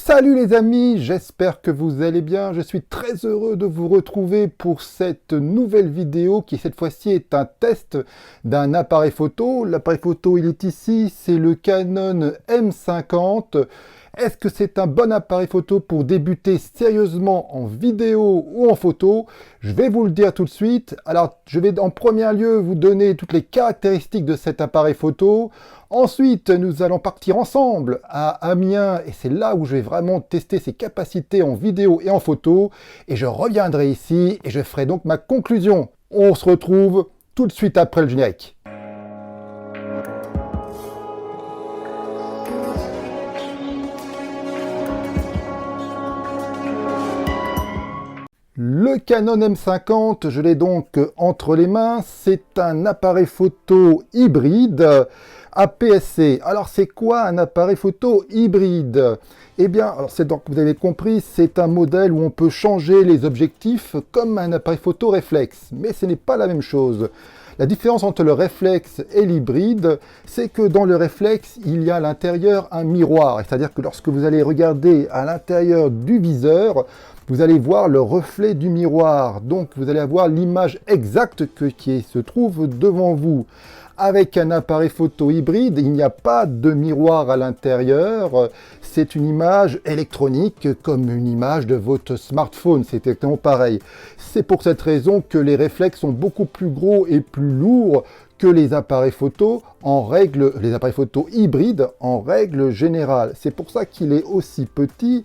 Salut les amis, j'espère que vous allez bien. Je suis très heureux de vous retrouver pour cette nouvelle vidéo qui cette fois-ci est un test d'un appareil photo. L'appareil photo il est ici, c'est le Canon M50. Est-ce que c'est un bon appareil photo pour débuter sérieusement en vidéo ou en photo? Je vais vous le dire tout de suite. Alors, je vais en premier lieu vous donner toutes les caractéristiques de cet appareil photo. Ensuite, nous allons partir ensemble à Amiens et c'est là où je vais vraiment tester ses capacités en vidéo et en photo. Et je reviendrai ici et je ferai donc ma conclusion. On se retrouve tout de suite après le générique. Le Canon M50, je l'ai donc entre les mains, c'est un appareil photo hybride APS-C. Alors c'est quoi un appareil photo hybride? Eh bien, alors donc, vous avez compris, c'est un modèle où on peut changer les objectifs comme un appareil photo réflexe, mais ce n'est pas la même chose. La différence entre le réflexe et l'hybride, c'est que dans le réflexe, il y a à l'intérieur un miroir. C'est-à-dire que lorsque vous allez regarder à l'intérieur du viseur, vous allez voir le reflet du miroir. Donc, vous allez avoir l'image exacte qui se trouve devant vous. Avec un appareil photo hybride, il n'y a pas de miroir à l'intérieur. C'est une image électronique comme une image de votre smartphone. C'est exactement pareil. C'est pour cette raison que les réflexes sont beaucoup plus gros et plus lourds que les appareils photo hybrides en règle générale. C'est pour ça qu'il est aussi petit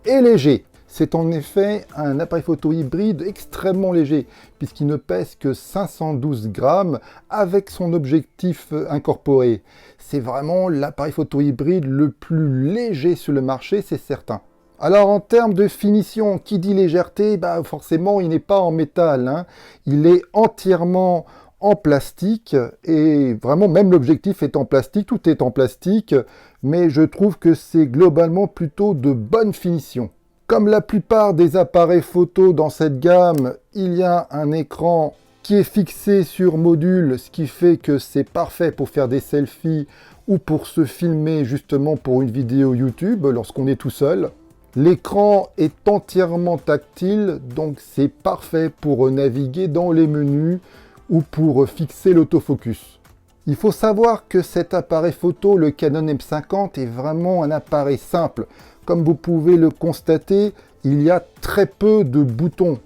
et léger. C'est en effet un appareil photo hybride extrêmement léger, puisqu'il ne pèse que 512 grammes avec son objectif incorporé. C'est vraiment l'appareil photo hybride le plus léger sur le marché, c'est certain. Alors en termes de finition, qui dit légèreté, forcément il n'est pas en métal, hein. Il est entièrement en plastique et vraiment même l'objectif est en plastique, tout est en plastique, mais je trouve que c'est globalement plutôt de bonne finition. Comme la plupart des appareils photo dans cette gamme, il y a un écran qui est fixé sur module, ce qui fait que c'est parfait pour faire des selfies ou pour se filmer justement pour une vidéo YouTube lorsqu'on est tout seul. L'écran est entièrement tactile, donc c'est parfait pour naviguer dans les menus ou pour fixer l'autofocus. Il faut savoir que cet appareil photo, le Canon M50, est vraiment un appareil simple. Comme vous pouvez le constater, il y a très peu de boutons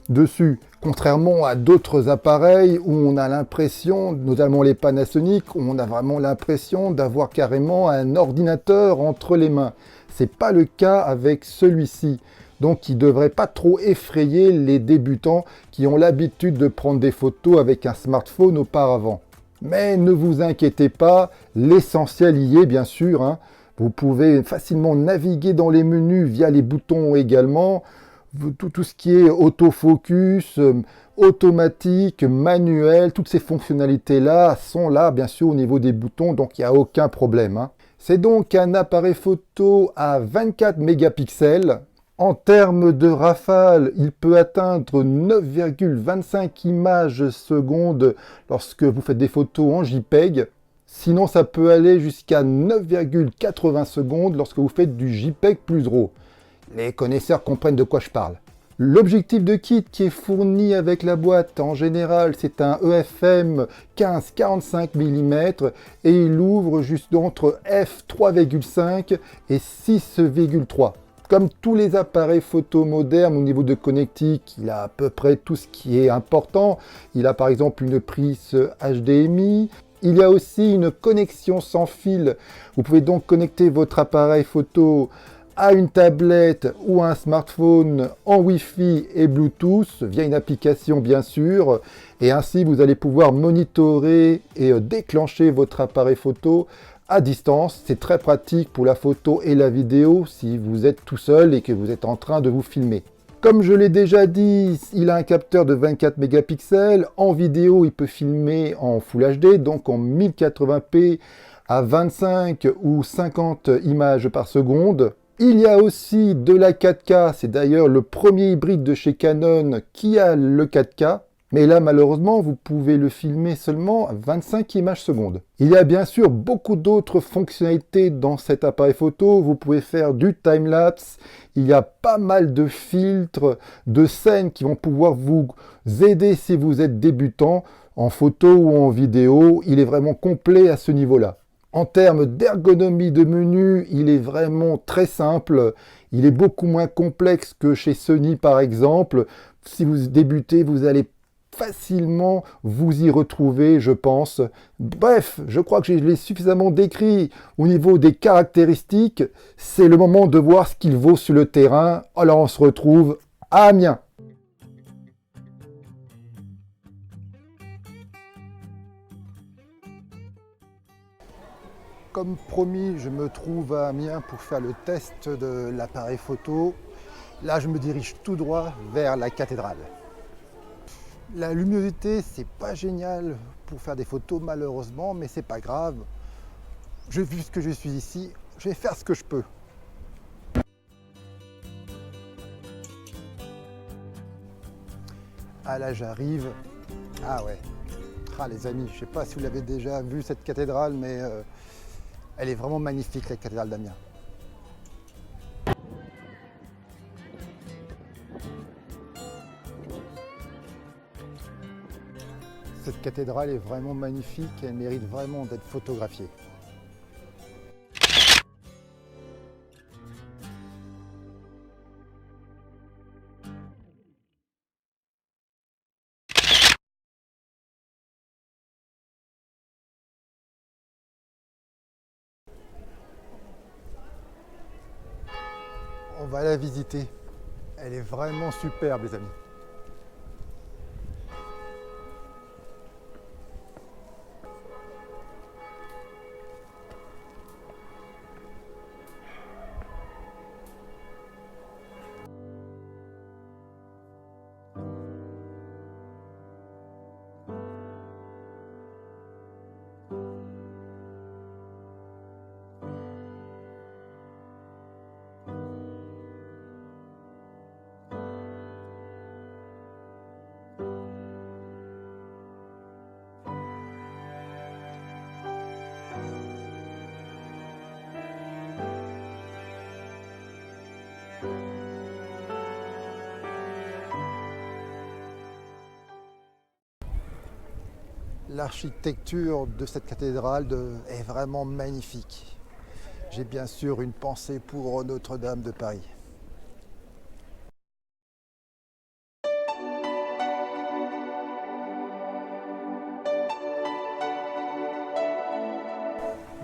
dessus. Contrairement à d'autres appareils où on a l'impression, notamment les Panasonic, où on a vraiment l'impression d'avoir carrément un ordinateur entre les mains. Ce n'est pas le cas avec celui-ci. Donc il ne devrait pas trop effrayer les débutants qui ont l'habitude de prendre des photos avec un smartphone auparavant. Mais ne vous inquiétez pas, l'essentiel y est bien sûr, hein. Vous pouvez facilement naviguer dans les menus via les boutons également. Tout ce qui est autofocus, automatique, manuel, toutes ces fonctionnalités-là sont là, bien sûr, au niveau des boutons, donc il n'y a aucun problème, hein. C'est donc un appareil photo à 24 mégapixels. En termes de rafale, il peut atteindre 9,25 images secondes lorsque vous faites des photos en JPEG. Sinon, ça peut aller jusqu'à 9,80 secondes lorsque vous faites du JPEG plus RAW. Les connaisseurs comprennent de quoi je parle. L'objectif de kit qui est fourni avec la boîte, en général, c'est un EFM 15-45 mm et il ouvre juste entre f3,5 et 6,3. Comme tous les appareils photo modernes au niveau de connectique, il a à peu près tout ce qui est important. Il a par exemple une prise HDMI. Il y a aussi une connexion sans fil. Vous pouvez donc connecter votre appareil photo à une tablette ou à un smartphone en Wi-Fi et Bluetooth via une application bien sûr. Et ainsi, vous allez pouvoir monitorer et déclencher votre appareil photo à distance. C'est très pratique pour la photo et la vidéo si vous êtes tout seul et que vous êtes en train de vous filmer. Comme je l'ai déjà dit, il a un capteur de 24 mégapixels. En vidéo, il peut filmer en Full HD, donc en 1080p à 25 ou 50 images par seconde. Il y a aussi de la 4K, c'est d'ailleurs le premier hybride de chez Canon qui a le 4K. Mais là, malheureusement, vous pouvez le filmer seulement à 25 images secondes. Il y a bien sûr beaucoup d'autres fonctionnalités dans cet appareil photo. Vous pouvez faire du time-lapse. Il y a pas mal de filtres, de scènes qui vont pouvoir vous aider si vous êtes débutant en photo ou en vidéo. Il est vraiment complet à ce niveau-là. En termes d'ergonomie de menu, il est vraiment très simple. Il est beaucoup moins complexe que chez Sony par exemple. Si vous débutez, vous allez facilement vous y retrouver, je pense. Bref, je crois que je l'ai suffisamment décrit au niveau des caractéristiques. C'est le moment de voir ce qu'il vaut sur le terrain. Alors on se retrouve à Amiens. Comme promis, je me trouve à Amiens pour faire le test de l'appareil photo. Là, je me dirige tout droit vers la cathédrale. La luminosité, c'est pas génial pour faire des photos malheureusement, mais c'est pas grave. Puisque je suis ici, je vais faire ce que je peux. Ah là, j'arrive. Ah ouais. Ah les amis, je sais pas si vous l'avez déjà vu cette cathédrale, mais elle est vraiment magnifique, la cathédrale d'Amiens. Cette cathédrale est vraiment magnifique, elle mérite vraiment d'être photographiée. On va la visiter. Elle est vraiment superbe les amis. L'architecture de cette cathédrale est vraiment magnifique. J'ai bien sûr une pensée pour Notre-Dame de Paris.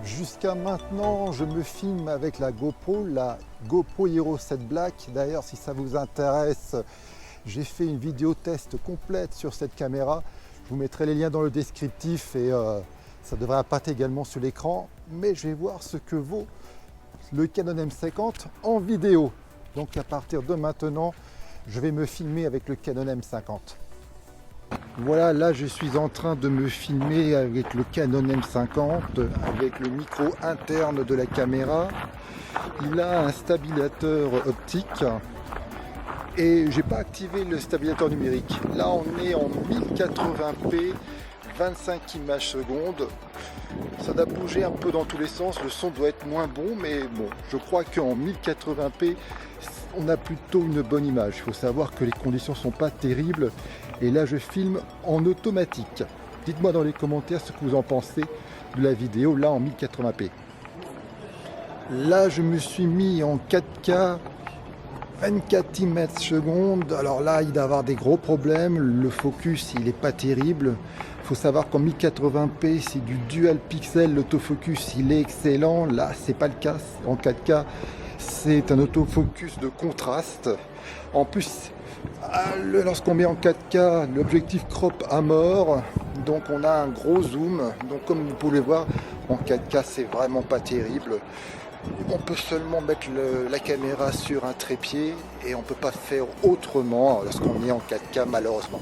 Jusqu'à maintenant, je me filme avec la GoPro Hero 7 Black. D'ailleurs, si ça vous intéresse, j'ai fait une vidéo test complète sur cette caméra. Je vous mettrai les liens dans le descriptif et ça devrait apparaître également sur l'écran. Mais je vais voir ce que vaut le Canon M50 en vidéo. Donc à partir de maintenant, je vais me filmer avec le Canon M50. Voilà, là je suis en train de me filmer avec le Canon M50, avec le micro interne de la caméra. Il a un stabilisateur optique. Et j'ai pas activé le stabilisateur numérique. Là on est en 1080p, 25 images secondes. Ça doit bouger un peu dans tous les sens, le son doit être moins bon, mais bon, je crois qu'en 1080p, on a plutôt une bonne image. Il faut savoir que les conditions sont pas terribles. Et là je filme en automatique. Dites-moi dans les commentaires ce que vous en pensez de la vidéo, là en 1080p. Là je me suis mis en 4K. 24 images secondes, alors là il doit avoir des gros problèmes, le focus il est pas terrible. Il faut savoir qu'en 1080p c'est du dual pixel, l'autofocus il est excellent, là c'est pas le cas, en 4K c'est un autofocus de contraste. En plus lorsqu'on met en 4K l'objectif crop à mort, donc on a un gros zoom, donc comme vous pouvez voir en 4K c'est vraiment pas terrible. On peut seulement mettre la caméra sur un trépied et on ne peut pas faire autrement lorsqu'on est en 4K malheureusement.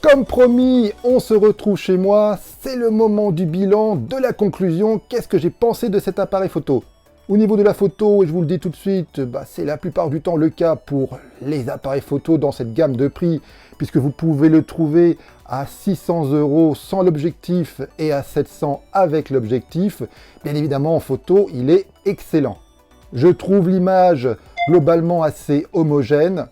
Comme promis, on se retrouve chez moi, c'est le moment du bilan, de la conclusion. Qu'est-ce que j'ai pensé de cet appareil photo? Au niveau de la photo, et je vous le dis tout de suite, c'est la plupart du temps le cas pour les appareils photo dans cette gamme de prix, puisque vous pouvez le trouver à 600 € sans l'objectif et à 700 avec l'objectif. Bien évidemment, en photo, il est excellent. Je trouve l'image globalement assez homogène.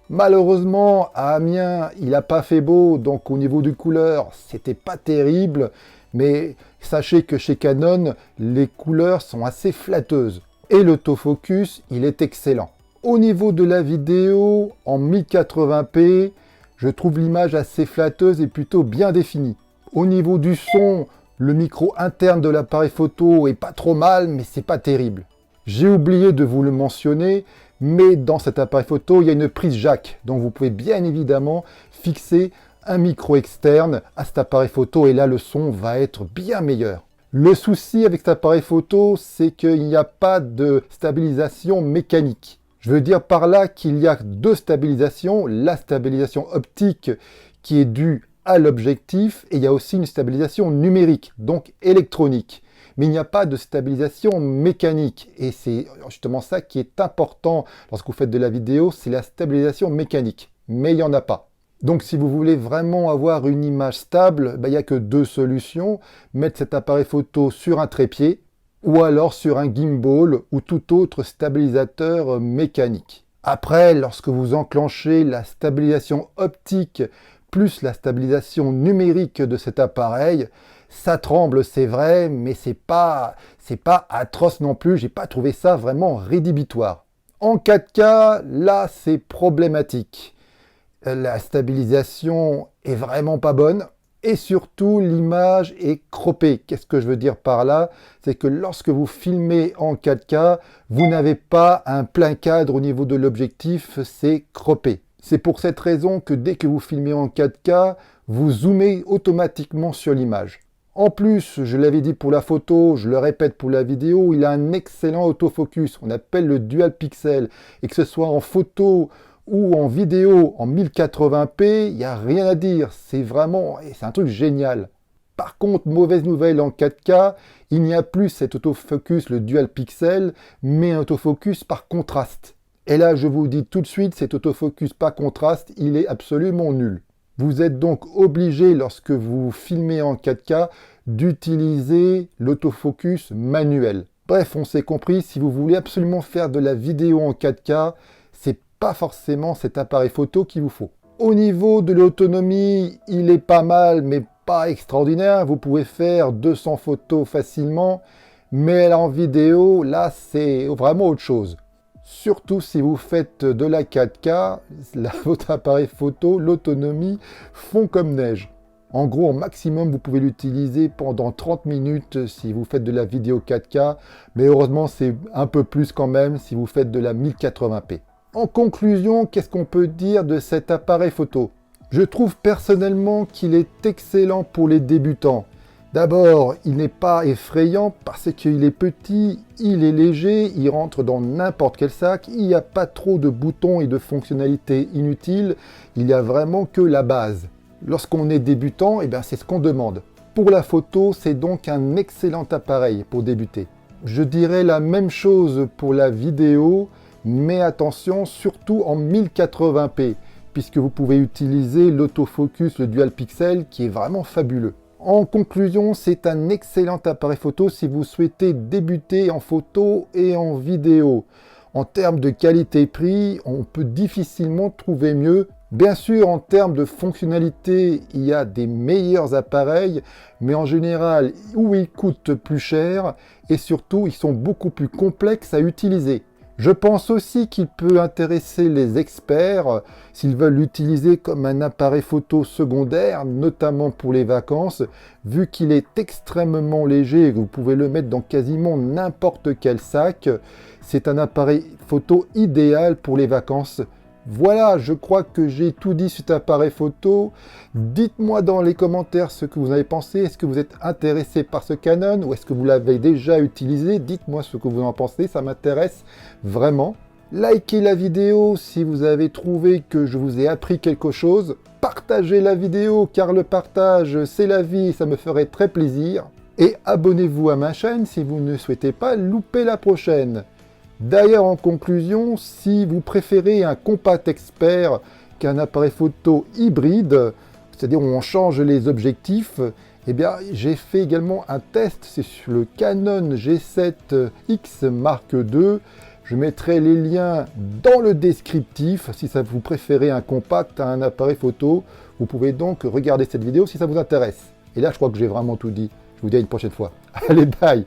Malheureusement, à Amiens, il n'a pas fait beau, donc au niveau du couleur, c'était pas terrible. Mais sachez que chez Canon, les couleurs sont assez flatteuses. Et l'autofocus, il est excellent. Au niveau de la vidéo, en 1080p, je trouve l'image assez flatteuse et plutôt bien définie. Au niveau du son, le micro interne de l'appareil photo est pas trop mal, mais c'est pas terrible. J'ai oublié de vous le mentionner, mais dans cet appareil photo, il y a une prise jack, donc vous pouvez bien évidemment fixer un micro externe à cet appareil photo et là le son va être bien meilleur. Le souci avec cet appareil photo, c'est qu'il n'y a pas de stabilisation mécanique. Je veux dire par là qu'il y a deux stabilisations, la stabilisation optique qui est due à l'objectif et il y a aussi une stabilisation numérique, donc électronique. Mais il n'y a pas de stabilisation mécanique et c'est justement ça qui est important lorsque vous faites de la vidéo, c'est la stabilisation mécanique, mais il n'y en a pas. Donc si vous voulez vraiment avoir une image stable, il n'y a que deux solutions, mettre cet appareil photo sur un trépied ou alors sur un gimbal ou tout autre stabilisateur mécanique. Après, lorsque vous enclenchez la stabilisation optique plus la stabilisation numérique de cet appareil, ça tremble, c'est vrai, mais c'est pas atroce non plus, j'ai pas trouvé ça vraiment rédhibitoire. En 4K, là c'est problématique. La stabilisation est vraiment pas bonne et surtout l'image est croppée. Qu'est-ce que je veux dire par là? C'est que lorsque vous filmez en 4K, vous n'avez pas un plein cadre au niveau de l'objectif, c'est croppé. C'est pour cette raison que dès que vous filmez en 4K, vous zoomez automatiquement sur l'image. En plus, je l'avais dit pour la photo, je le répète pour la vidéo, il a un excellent autofocus, on appelle le dual pixel, et que ce soit en photo ou en vidéo en 1080p, il n'y a rien à dire, c'est un truc génial. Par contre, mauvaise nouvelle en 4K, il n'y a plus cet autofocus, le dual pixel, mais un autofocus par contraste. Et là, je vous dis tout de suite, cet autofocus par contraste, il est absolument nul. Vous êtes donc obligé, lorsque vous filmez en 4K, d'utiliser l'autofocus manuel. Bref, on s'est compris, si vous voulez absolument faire de la vidéo en 4K, c'est pas forcément cet appareil photo qu'il vous faut. Au niveau de l'autonomie, il est pas mal, mais pas extraordinaire. Vous pouvez faire 200 photos facilement, mais en vidéo, là, c'est vraiment autre chose. Surtout si vous faites de la 4K, votre appareil photo, l'autonomie fond comme neige. En gros, au maximum, vous pouvez l'utiliser pendant 30 minutes si vous faites de la vidéo 4K, mais heureusement, c'est un peu plus quand même si vous faites de la 1080p. En conclusion, qu'est-ce qu'on peut dire de cet appareil photo? Je trouve personnellement qu'il est excellent pour les débutants. D'abord, il n'est pas effrayant parce qu'il est petit, il est léger, il rentre dans n'importe quel sac, il n'y a pas trop de boutons et de fonctionnalités inutiles, il n'y a vraiment que la base. Lorsqu'on est débutant, c'est ce qu'on demande. Pour la photo, c'est donc un excellent appareil pour débuter. Je dirais la même chose pour la vidéo, mais attention, surtout en 1080p, puisque vous pouvez utiliser l'autofocus, le dual pixel, qui est vraiment fabuleux. En conclusion, c'est un excellent appareil photo si vous souhaitez débuter en photo et en vidéo. En termes de qualité-prix, on peut difficilement trouver mieux. Bien sûr, en termes de fonctionnalité, il y a des meilleurs appareils, mais en général, ou ils coûtent plus cher, et surtout, ils sont beaucoup plus complexes à utiliser. Je pense aussi qu'il peut intéresser les experts s'ils veulent l'utiliser comme un appareil photo secondaire, notamment pour les vacances, vu qu'il est extrêmement léger et que vous pouvez le mettre dans quasiment n'importe quel sac. C'est un appareil photo idéal pour les vacances. Voilà, je crois que j'ai tout dit sur cet appareil photo. Dites-moi dans les commentaires ce que vous en avez pensé. Est-ce que vous êtes intéressé par ce Canon ou est-ce que vous l'avez déjà utilisé? Dites-moi ce que vous en pensez, ça m'intéresse vraiment. Likez la vidéo si vous avez trouvé que je vous ai appris quelque chose. Partagez la vidéo car le partage c'est la vie, ça me ferait très plaisir. Et abonnez-vous à ma chaîne si vous ne souhaitez pas louper la prochaine. D'ailleurs, en conclusion, si vous préférez un Compact Expert qu'un appareil photo hybride, c'est-à-dire où on change les objectifs, eh bien, j'ai fait également un test, c'est sur le Canon G7X Mark II. Je mettrai les liens dans le descriptif si ça vous préférez un compact à un appareil photo. Vous pouvez donc regarder cette vidéo si ça vous intéresse. Et là, je crois que j'ai vraiment tout dit. Je vous dis à une prochaine fois. Allez, bye!